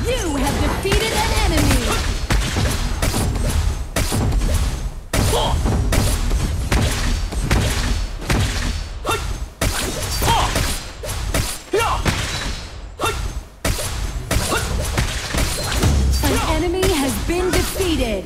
You have defeated an enemy! An enemy has been defeated!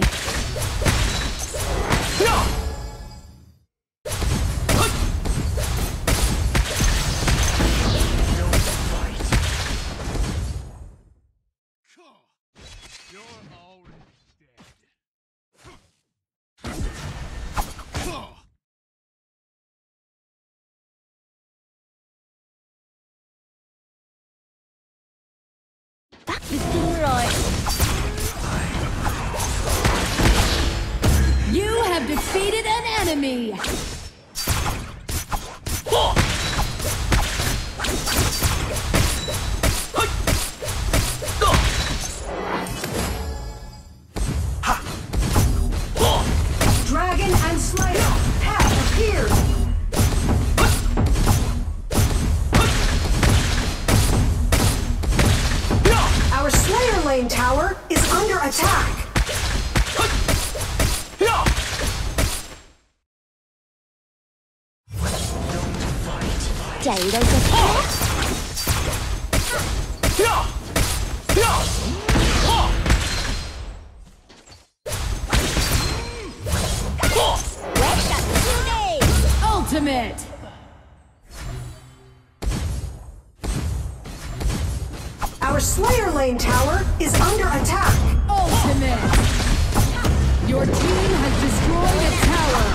Tắt được chân rồi. You have defeated an enemy! Dragon and Slayer have appeared! Our Slayer Lane tower is under attack! Chạy đâu cho thoát. Quét sạch siêu đi. Ultimate! Our Slayer Lane tower is under attack! Ultimate! Your team has destroyed a tower!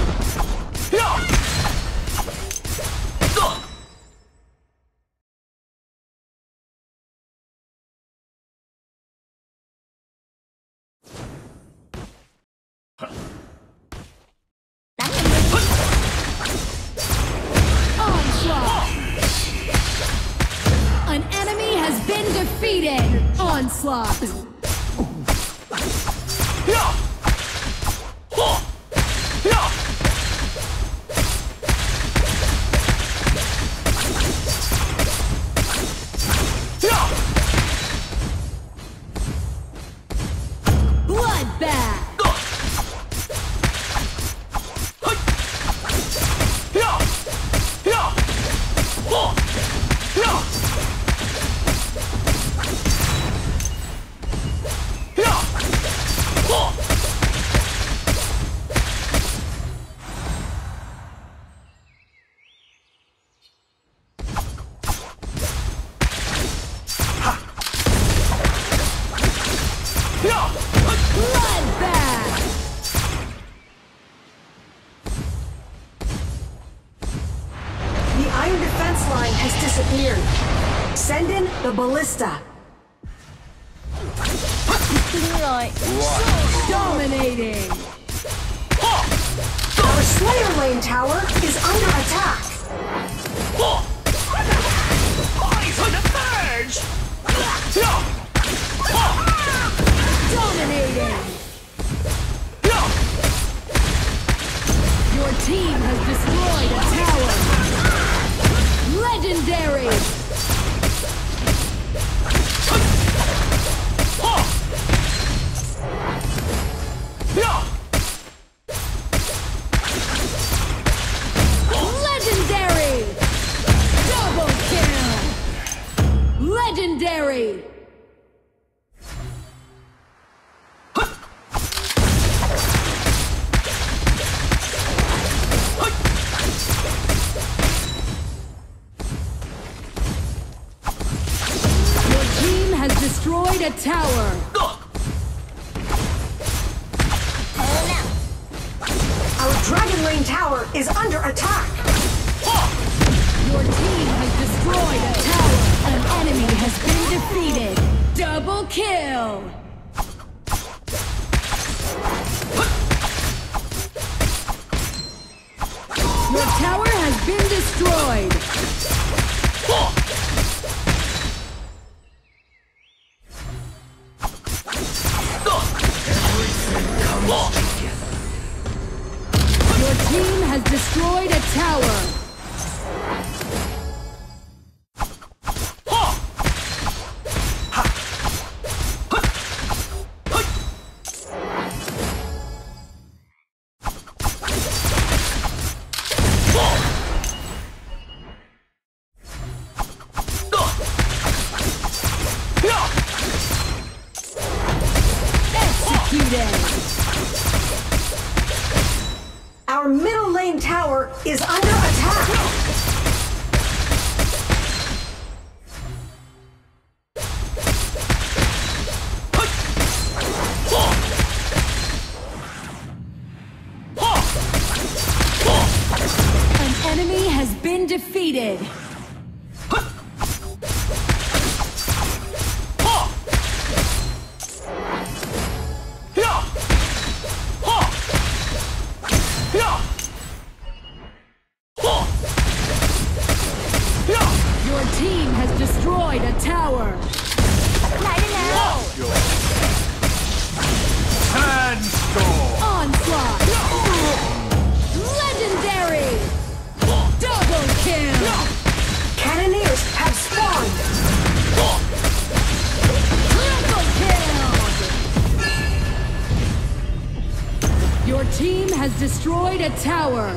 Đánh em đi. Onslaught! An enemy has been defeated! Onslaught! Bloodbath! The iron defense line has disappeared. Send in the ballista. Chân rồi. Dominating! Our Slayer Lane tower is under attack. Eyes on the verge! Dominating! Your team has destroyed a tower! Legendary! Legendary! Double kill! Legendary! Your team has destroyed a tower! Our Dragon Lane tower is under attack. Your team has destroyed a tower! An enemy has been defeated! Double kill! Your tower has been destroyed! tower is under attack. An enemy has been defeated. Your team has destroyed a tower. Lại đây nào. Sandstorm! Onslaught. Legendary. Double kill. Cannoneers have spawned. Triple kill. Your team has destroyed a tower.